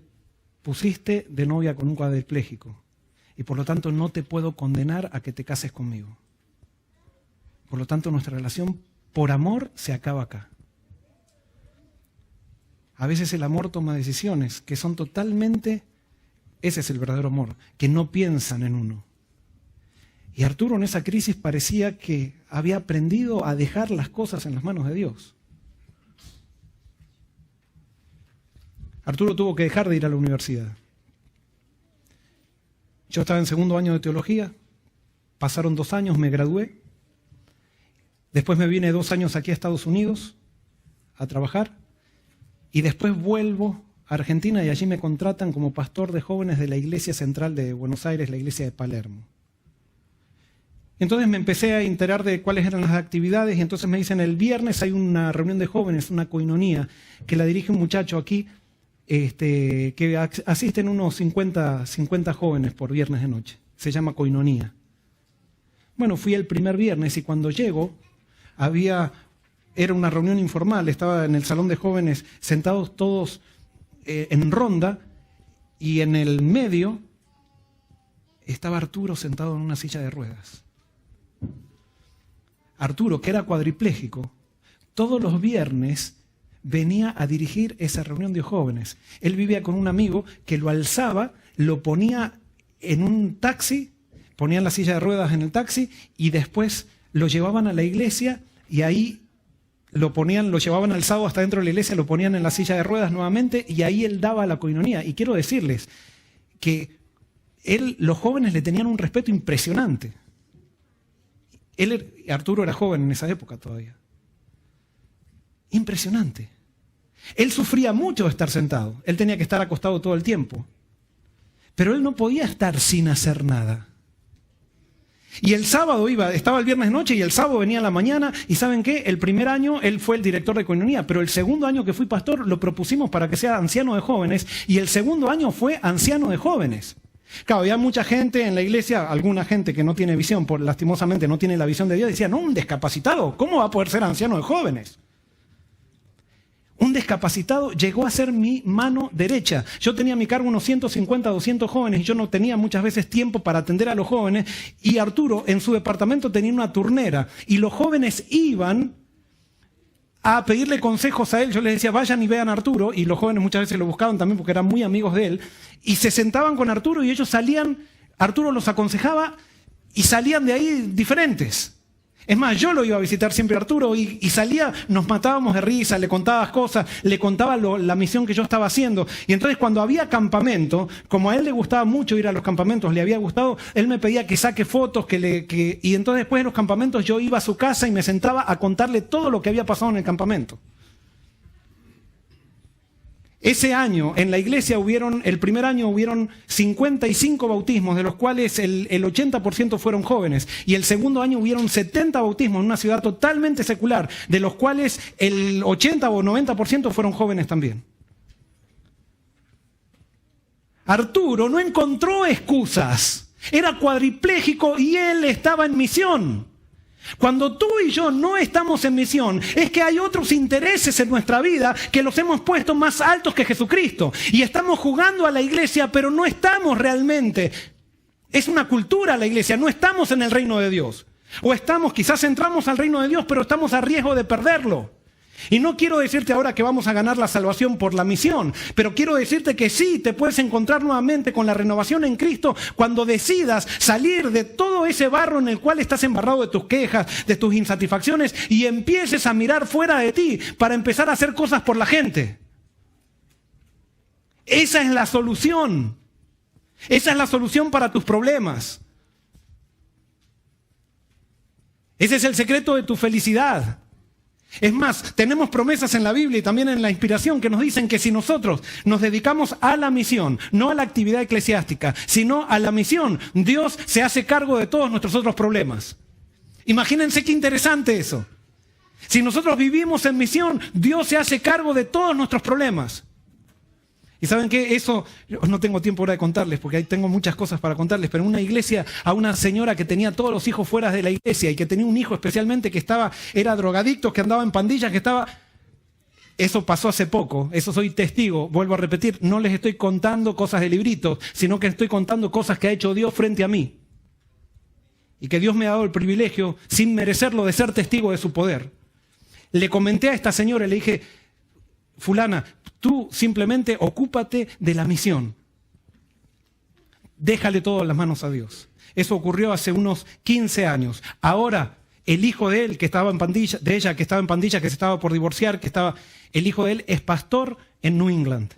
pusiste de novia con un cuadripléjico y por lo tanto no te puedo condenar a que te cases conmigo. Por lo tanto, nuestra relación por amor se acaba acá. A veces el amor toma decisiones que son totalmente, ese es el verdadero amor, que no piensan en uno. Y Arturo en esa crisis parecía que había aprendido a dejar las cosas en las manos de Dios. Arturo tuvo que dejar de ir a la universidad. Yo estaba en 2º año de teología, pasaron 2 años, me gradué. Después me vine 2 años aquí a Estados Unidos a trabajar y después vuelvo a Argentina y allí me contratan como pastor de jóvenes de la Iglesia Central de Buenos Aires, la Iglesia de Palermo. Entonces me empecé a enterar de cuáles eran las actividades y entonces me dicen, el viernes hay una reunión de jóvenes, una coinonía, que la dirige un muchacho aquí, que asisten unos 50 jóvenes por viernes de noche. Se llama coinonía. Bueno, fui el primer viernes y cuando llego, era una reunión informal, estaba en el salón de jóvenes sentados todos en ronda y en el medio estaba Arturo sentado en una silla de ruedas. Arturo, que era cuadripléjico, todos los viernes venía a dirigir esa reunión de jóvenes. Él vivía con un amigo que lo alzaba, lo ponía en un taxi, ponían la silla de ruedas en el taxi y después lo llevaban a la iglesia y ahí lo llevaban alzado hasta dentro de la iglesia, lo ponían en la silla de ruedas nuevamente y ahí él daba la coinonía. Y quiero decirles que los jóvenes le tenían un respeto impresionante. Arturo era joven en esa época todavía. Impresionante. Él sufría mucho de estar sentado. Él tenía que estar acostado todo el tiempo. Pero él no podía estar sin hacer nada. Y el sábado estaba el viernes noche y el sábado venía a la mañana. Y ¿saben qué? El primer año él fue el director de coinonía, pero el segundo año que fui pastor lo propusimos para que sea anciano de jóvenes y el segundo año fue anciano de jóvenes. Claro, había mucha gente en la iglesia, alguna gente que no tiene visión, lastimosamente no tiene la visión de Dios, decía, no, un discapacitado, ¿cómo va a poder ser anciano de jóvenes? Un discapacitado llegó a ser mi mano derecha. Yo tenía a mi cargo unos 150, 200 jóvenes y yo no tenía muchas veces tiempo para atender a los jóvenes. Y Arturo en su departamento tenía una turnera y los jóvenes iban a pedirle consejos a él. Yo les decía, vayan y vean a Arturo, y los jóvenes muchas veces lo buscaban también porque eran muy amigos de él, y se sentaban con Arturo y ellos salían, Arturo los aconsejaba y salían de ahí diferentes. Es más, yo lo iba a visitar siempre a Arturo y salía, nos matábamos de risa, le contaba cosas, le contaba la misión que yo estaba haciendo. Y entonces cuando había campamento, como a él le gustaba mucho ir a los campamentos, le había gustado, él me pedía que saque fotos, y entonces después de los campamentos yo iba a su casa y me sentaba a contarle todo lo que había pasado en el campamento. Ese año en la iglesia el primer año hubieron 55 bautismos, de los cuales el 80% fueron jóvenes. Y el segundo año hubieron 70 bautismos en una ciudad totalmente secular, de los cuales el 80 o 90% fueron jóvenes también. Arturo no encontró excusas. Era cuadripléjico y él estaba en misión. Cuando tú y yo no estamos en misión, es que hay otros intereses en nuestra vida que los hemos puesto más altos que Jesucristo. Y estamos jugando a la iglesia, pero no estamos realmente. Es una cultura la iglesia, no estamos en el reino de Dios. O quizás entramos al reino de Dios, pero estamos a riesgo de perderlo. Y no quiero decirte ahora que vamos a ganar la salvación por la misión, pero quiero decirte que sí, te puedes encontrar nuevamente con la renovación en Cristo cuando decidas salir de todo ese barro en el cual estás embarrado de tus quejas, de tus insatisfacciones, y empieces a mirar fuera de ti para empezar a hacer cosas por la gente. Esa es la solución. Esa es la solución para tus problemas. Ese es el secreto de tu felicidad. Es más, tenemos promesas en la Biblia y también en la inspiración que nos dicen que si nosotros nos dedicamos a la misión, no a la actividad eclesiástica, sino a la misión, Dios se hace cargo de todos nuestros otros problemas. Imagínense qué interesante eso. Si nosotros vivimos en misión, Dios se hace cargo de todos nuestros problemas. Y ¿saben qué? Eso, no tengo tiempo ahora de contarles, porque ahí tengo muchas cosas para contarles, pero en una iglesia, a una señora que tenía todos los hijos fuera de la iglesia y que tenía un hijo especialmente que era drogadicto, que andaba en pandillas, Eso pasó hace poco, eso soy testigo, vuelvo a repetir, no les estoy contando cosas de libritos, sino que estoy contando cosas que ha hecho Dios frente a mí. Y que Dios me ha dado el privilegio, sin merecerlo, de ser testigo de su poder. Le comenté a esta señora y le dije, fulana, tú simplemente ocúpate de la misión. Déjale todo en las manos a Dios. Eso ocurrió hace unos 15 años. Ahora, el hijo de él, que estaba en pandilla, de ella, que estaba en pandilla, que se estaba por divorciar, el hijo de él es pastor en New England.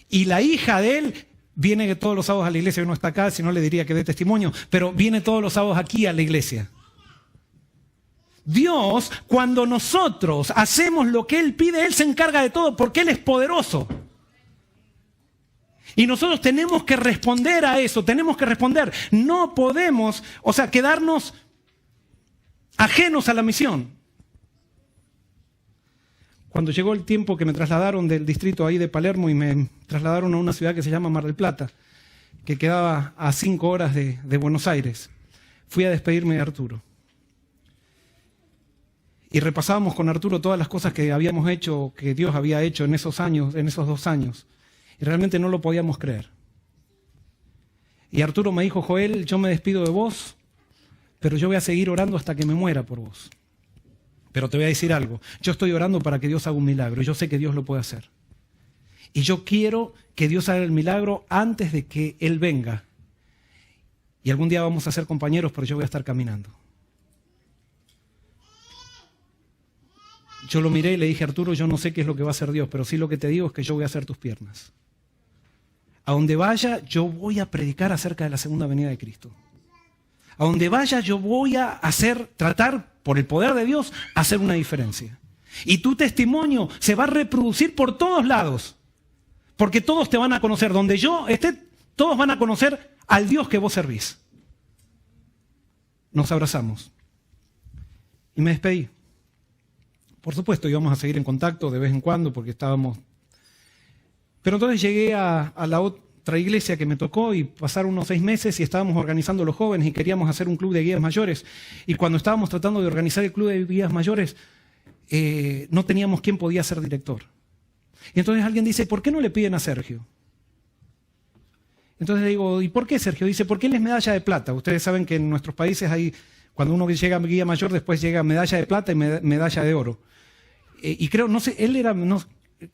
Y la hija de él viene todos los sábados a la iglesia, no está acá, si no le diría que dé testimonio, pero viene todos los sábados aquí a la iglesia. Dios, cuando nosotros hacemos lo que Él pide, Él se encarga de todo porque Él es poderoso. Y nosotros tenemos que responder a eso, tenemos que responder. No podemos, quedarnos ajenos a la misión. Cuando llegó el tiempo que me trasladaron del distrito ahí de Palermo y me trasladaron a una ciudad que se llama Mar del Plata, que quedaba a 5 horas de Buenos Aires, fui a despedirme de Arturo. Y repasábamos con Arturo todas las cosas que habíamos hecho, que Dios había hecho en esos 2 años. Y realmente no lo podíamos creer. Y Arturo me dijo, Joel, yo me despido de vos, pero yo voy a seguir orando hasta que me muera por vos. Pero te voy a decir algo. Yo estoy orando para que Dios haga un milagro. Yo sé que Dios lo puede hacer. Y yo quiero que Dios haga el milagro antes de que Él venga. Y algún día vamos a ser compañeros, pero yo voy a estar caminando. Yo lo miré y le dije, Arturo, yo no sé qué es lo que va a hacer Dios, pero sí lo que te digo es que yo voy a hacer tus piernas. A donde vaya, yo voy a predicar acerca de la segunda venida de Cristo. A donde vaya, yo voy a tratar, por el poder de Dios, hacer una diferencia. Y tu testimonio se va a reproducir por todos lados. Porque todos te van a conocer. Donde yo esté, todos van a conocer al Dios que vos servís. Nos abrazamos. Y me despedí. Por supuesto, íbamos a seguir en contacto de vez en cuando porque estábamos... Pero entonces llegué a la otra iglesia que me tocó y pasaron unos 6 meses y estábamos organizando los jóvenes y queríamos hacer un club de guías mayores. Y cuando estábamos tratando de organizar el club de guías mayores, no teníamos quién podía ser director. Y entonces alguien dice, ¿por qué no le piden a Sergio? Entonces le digo, ¿y por qué Sergio? Dice, porque él es medalla de plata. Ustedes saben que en nuestros países hay, cuando uno llega a guía mayor, después llega medalla de plata y medalla de oro. Y creo, no sé, él era, no,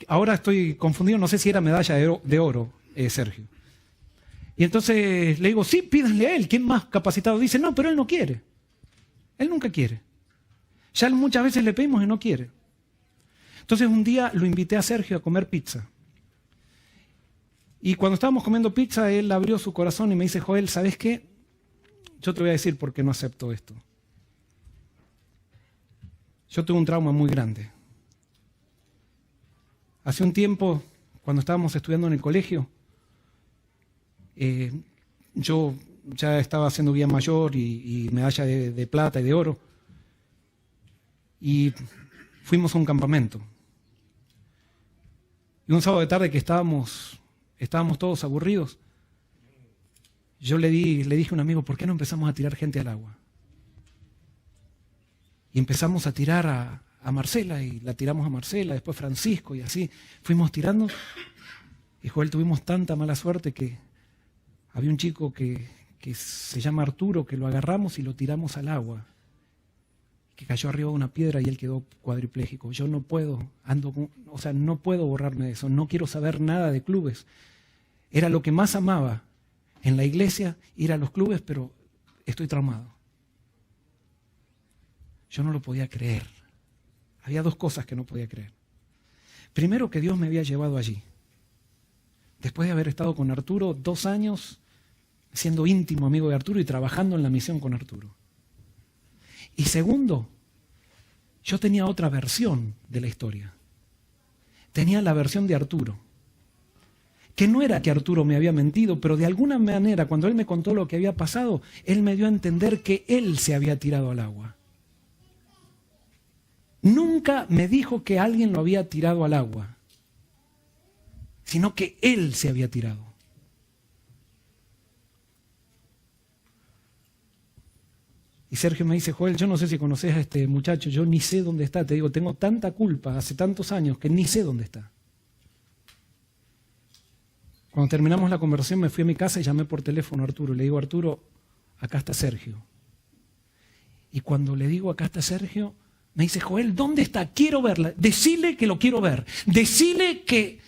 ahora estoy confundido, no sé si era medalla de oro, Sergio. Y entonces le digo, sí, pídanle a él, ¿quién más capacitado? Dice, no, pero él no quiere. Él nunca quiere. Ya muchas veces le pedimos y no quiere. Entonces un día lo invité a Sergio a comer pizza. Y cuando estábamos comiendo pizza, él abrió su corazón y me dice, Joel, ¿sabes qué? Yo te voy a decir por qué no acepto esto. Yo tuve un trauma muy grande. Hace un tiempo, cuando estábamos estudiando en el colegio, yo ya estaba haciendo guía mayor y medalla de plata y de oro. Y fuimos a un campamento. Y un sábado de tarde que estábamos todos aburridos, yo le dije a un amigo, ¿por qué no empezamos a tirar gente al agua? Y empezamos a tirar a Marcela, y la tiramos a Marcela, después Francisco, y así fuimos tirando. Y Joel, tuvimos tanta mala suerte que había un chico que se llama Arturo, que lo agarramos y lo tiramos al agua, que cayó arriba de una piedra y él quedó cuadripléjico. Yo no puedo, no puedo borrarme de eso, no quiero saber nada de clubes. Era lo que más amaba en la iglesia, ir a los clubes, pero estoy traumado. Yo no lo podía creer. Había 2 cosas que no podía creer. Primero, que Dios me había llevado allí. Después de haber estado con Arturo 2 años, siendo íntimo amigo de Arturo y trabajando en la misión con Arturo. Y segundo, yo tenía otra versión de la historia. Tenía la versión de Arturo. Que no era que Arturo me había mentido, pero de alguna manera, cuando él me contó lo que había pasado, él me dio a entender que él se había tirado al agua. Nunca me dijo que alguien lo había tirado al agua, sino que él se había tirado. Y Sergio me dice, Joel, yo no sé si conoces a este muchacho, yo ni sé dónde está. Te digo, tengo tanta culpa hace tantos años que ni sé dónde está. Cuando terminamos la conversación me fui a mi casa y llamé por teléfono a Arturo. Le digo, Arturo, acá está Sergio. Y cuando le digo, acá está Sergio, me dice, Joel, ¿dónde está? Quiero verla. Decile que lo quiero ver. Decile que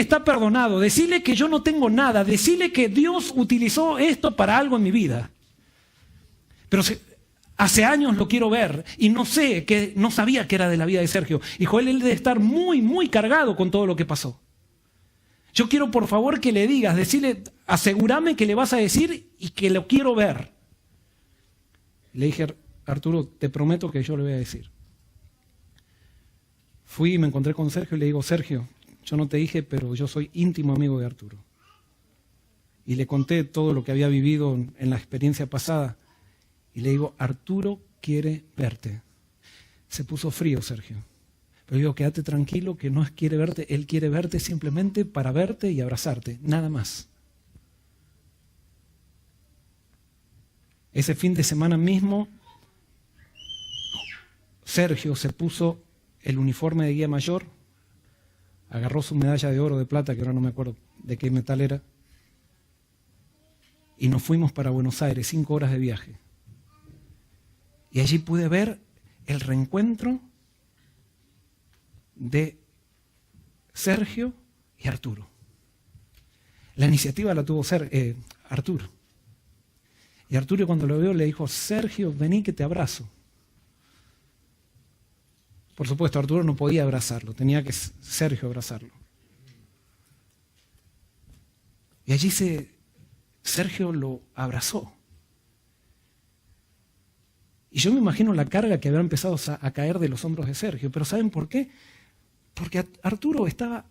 está perdonado. Decile que yo no tengo nada. Decile que Dios utilizó esto para algo en mi vida. Pero hace años lo quiero ver y no sabía que era de la vida de Sergio. Y Joel, él debe estar muy, muy cargado con todo lo que pasó. Yo quiero, por favor, que le digas, decirle, asegúrame que le vas a decir y que lo quiero ver. Le dije, Arturo, te prometo que yo le voy a decir. Fui y me encontré con Sergio y le digo, Sergio, yo no te dije, pero yo soy íntimo amigo de Arturo. Y le conté todo lo que había vivido en la experiencia pasada. Y le digo, Arturo quiere verte. Se puso frío, Sergio. Pero digo, quédate tranquilo, que no quiere verte. Él quiere verte simplemente para verte y abrazarte. Nada más. Ese fin de semana mismo, Sergio se puso el uniforme de guía mayor, agarró su medalla de oro, de plata, que ahora no me acuerdo de qué metal era, y nos fuimos para Buenos Aires, 5 horas de viaje. Y allí pude ver el reencuentro de Sergio y Arturo. La iniciativa la tuvo Arturo. Y Arturo, cuando lo vio, le dijo: Sergio, vení que te abrazo. Por supuesto, Arturo no podía abrazarlo, tenía que Sergio abrazarlo. Y allí Sergio lo abrazó. Y yo me imagino la carga que había empezado a caer de los hombros de Sergio. Pero ¿saben por qué? Porque Arturo estaba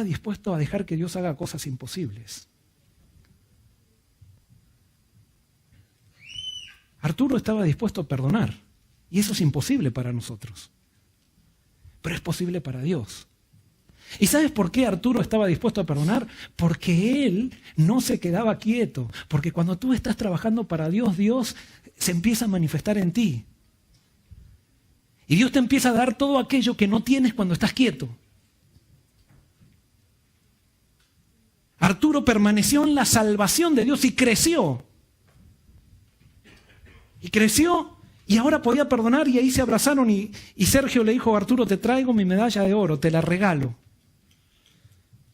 dispuesto a dejar que Dios haga cosas imposibles. Arturo estaba dispuesto a perdonar. Y eso es imposible para nosotros. Pero es posible para Dios. ¿Y sabes por qué Arturo estaba dispuesto a perdonar? Porque él no se quedaba quieto. Porque cuando tú estás trabajando para Dios, Dios se empieza a manifestar en ti. Y Dios te empieza a dar todo aquello que no tienes cuando estás quieto. Arturo permaneció en la salvación de Dios y creció. Y creció y ahora podía perdonar, y ahí se abrazaron y Sergio le dijo a Arturo: te traigo mi medalla de oro, te la regalo.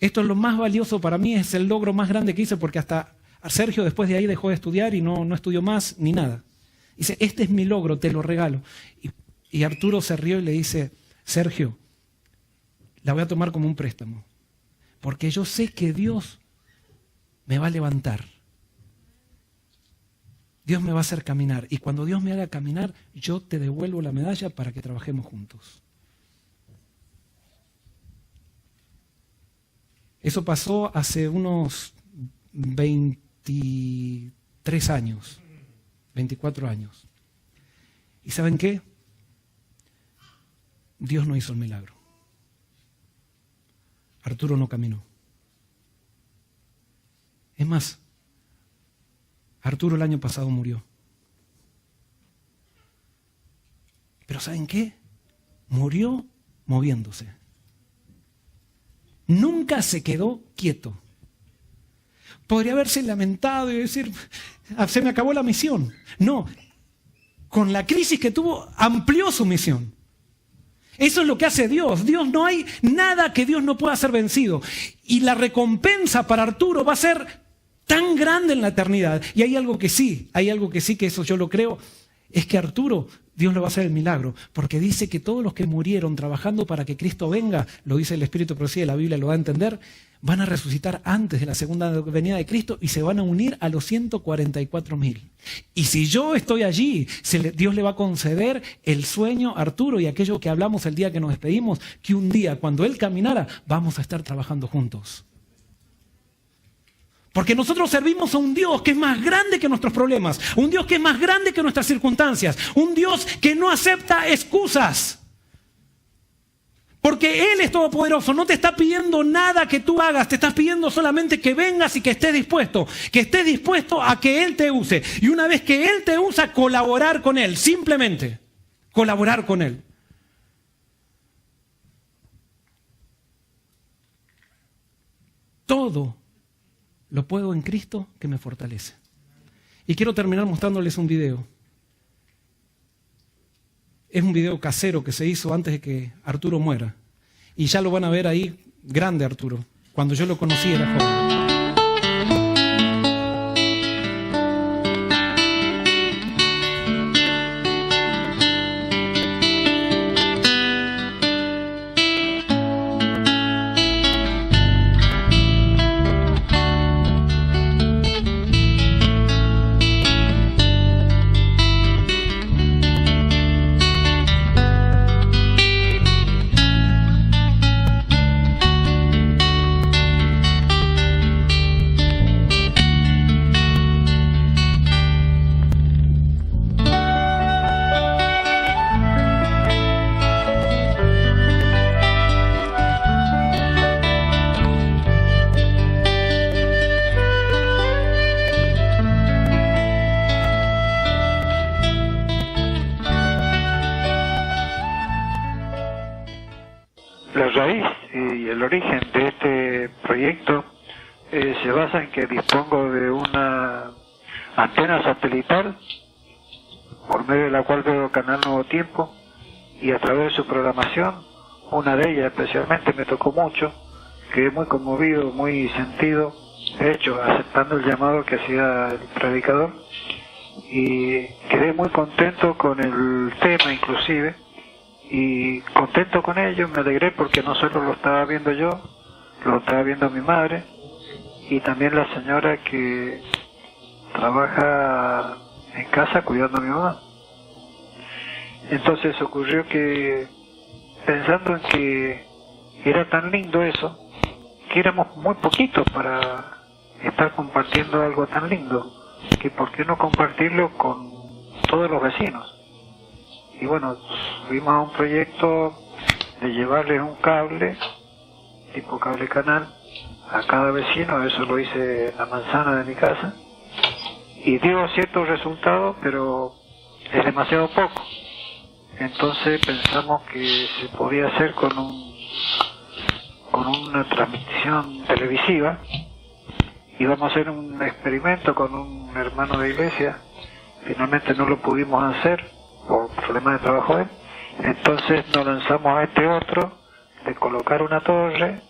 Esto es lo más valioso para mí, es el logro más grande que hice, porque hasta Sergio después de ahí dejó de estudiar y no estudió más ni nada. Dice: este es mi logro, te lo regalo. Y Arturo se rió y le dice: Sergio, la voy a tomar como un préstamo, porque yo sé que Dios me va a levantar. Dios me va a hacer caminar. Y cuando Dios me haga caminar, yo te devuelvo la medalla para que trabajemos juntos. Eso pasó hace unos 23 años, 24 años. ¿Y saben qué? Dios no hizo el milagro. Arturo no caminó. Es más, Arturo el año pasado murió. Pero ¿saben qué? Murió moviéndose. Nunca se quedó quieto. Podría haberse lamentado y decir: se me acabó la misión. No, con la crisis que tuvo, amplió su misión. Eso es lo que hace Dios. No hay nada que Dios no pueda ser vencido. Y la recompensa para Arturo va a ser tan grande en la eternidad. Y hay algo que sí, que eso yo lo creo, es que Arturo, Dios le va a hacer el milagro, porque dice que todos los que murieron trabajando para que Cristo venga, lo dice el Espíritu de Profecía, la Biblia lo da a entender, van a resucitar antes de la segunda venida de Cristo y se van a unir a los 144.000. Y si yo estoy allí, Dios le va a conceder el sueño a Arturo y aquello que hablamos el día que nos despedimos, que un día cuando Él caminara, vamos a estar trabajando juntos. Porque nosotros servimos a un Dios que es más grande que nuestros problemas, un Dios que es más grande que nuestras circunstancias, un Dios que no acepta excusas. Porque Él es todopoderoso, no te está pidiendo nada que tú hagas, te está pidiendo solamente que vengas y que estés dispuesto a que Él te use. Y una vez que Él te usa, colaborar con Él, simplemente colaborar con Él. Todo lo puedo en Cristo que me fortalece. Y quiero terminar mostrándoles un video. Es un video casero que se hizo antes de que Arturo muera. Y ya lo van a ver ahí, grande Arturo. Cuando yo lo conocí era joven. La raíz y el origen de este proyecto se basa en que dispongo de una antena satelital por medio de la cual veo Canal Nuevo Tiempo, y a través de su programación, una de ellas especialmente me tocó mucho, quedé muy conmovido, muy sentido, de hecho, aceptando el llamado que hacía el predicador, y quedé muy contento con el tema inclusive, y contento con ello, me alegré porque no solo lo estaba viendo yo, lo estaba viendo mi madre, y también la señora que trabaja en casa cuidando a mi mamá. Entonces ocurrió que, pensando en que era tan lindo eso, que éramos muy poquitos para estar compartiendo algo tan lindo, que por qué no compartirlo con todos los vecinos. Y bueno, fuimos a un proyecto de llevarles un cable, tipo cable canal, a cada vecino. Eso lo hice en la manzana de mi casa, y dio ciertos resultados, pero es demasiado poco. Entonces pensamos que se podía hacer con una transmisión televisiva. Íbamos a hacer un experimento con un hermano de iglesia. Finalmente no lo pudimos hacer por problemas de trabajo de él. Entonces nos lanzamos a este otro de colocar una torre,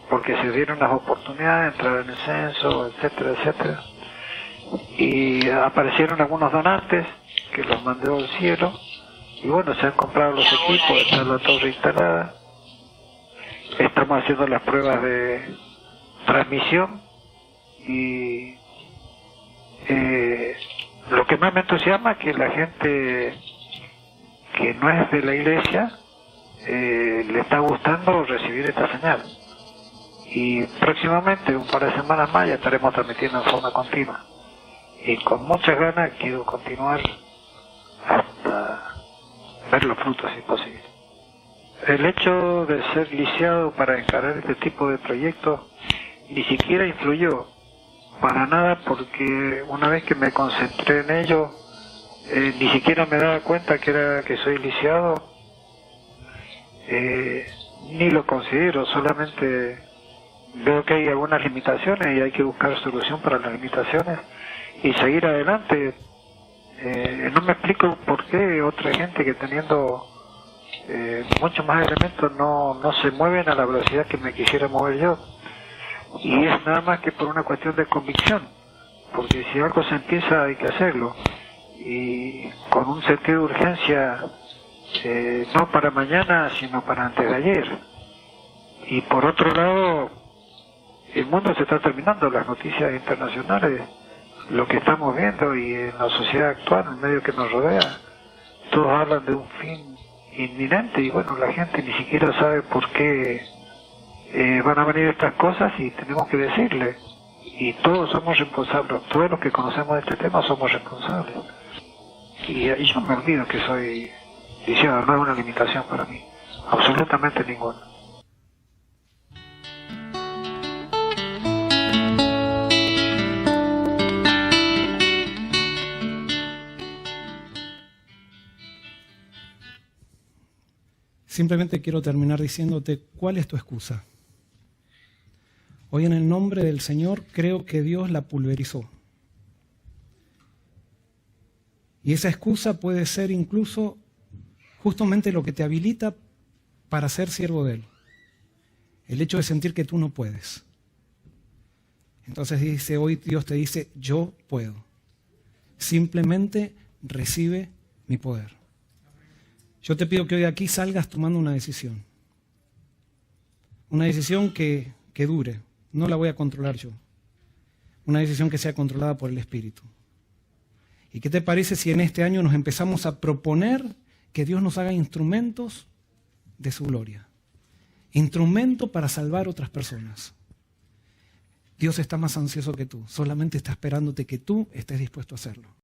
porque se dieron las oportunidades de entrar en el censo, etcétera, etcétera. Y aparecieron algunos donantes que los mandó al cielo. Y bueno, se han comprado los equipos, está la torre instalada. Estamos haciendo las pruebas de transmisión, y lo que más me entusiasma es que la gente que no es de la iglesia le está gustando recibir esta señal. Y próximamente, un par de semanas más, ya estaremos transmitiendo en forma continua. Y con muchas ganas quiero continuar hasta ver los frutos, si es posible. El hecho de ser lisiado para encarar este tipo de proyectos ni siquiera influyó para nada, porque una vez que me concentré en ello, ni siquiera me daba cuenta que soy lisiado, ni lo considero, solamente veo que hay algunas limitaciones y hay que buscar solución para las limitaciones y seguir adelante. No me explico por qué otra gente que teniendo muchos más elementos no se mueven a la velocidad que me quisiera mover yo. Y es nada más que por una cuestión de convicción, porque si algo se empieza hay que hacerlo, y con un sentido de urgencia, no para mañana sino para antes de ayer. Y por otro lado, el mundo se está terminando, las noticias internacionales, lo que estamos viendo, y en la sociedad actual, en el medio que nos rodea, todos hablan de un fin inminente, y bueno, la gente ni siquiera sabe por qué van a venir estas cosas, y tenemos que decirle, y todos somos responsables, todos los que conocemos de este tema somos responsables. Y yo me olvido que soy lisiado, no es una limitación para mí, absolutamente ninguna. Simplemente quiero terminar diciéndote cuál es tu excusa. Hoy en el nombre del Señor creo que Dios la pulverizó. Y esa excusa puede ser incluso justamente lo que te habilita para ser siervo de Él. El hecho de sentir que tú no puedes. Entonces hoy Dios te dice, yo puedo. Simplemente recibe mi poder. Yo te pido que hoy aquí salgas tomando una decisión. Una decisión que dure. No la voy a controlar yo. Una decisión que sea controlada por el Espíritu. ¿Y qué te parece si en este año nos empezamos a proponer que Dios nos haga instrumentos de su gloria? Instrumento para salvar otras personas. Dios está más ansioso que tú. Solamente está esperándote que tú estés dispuesto a hacerlo.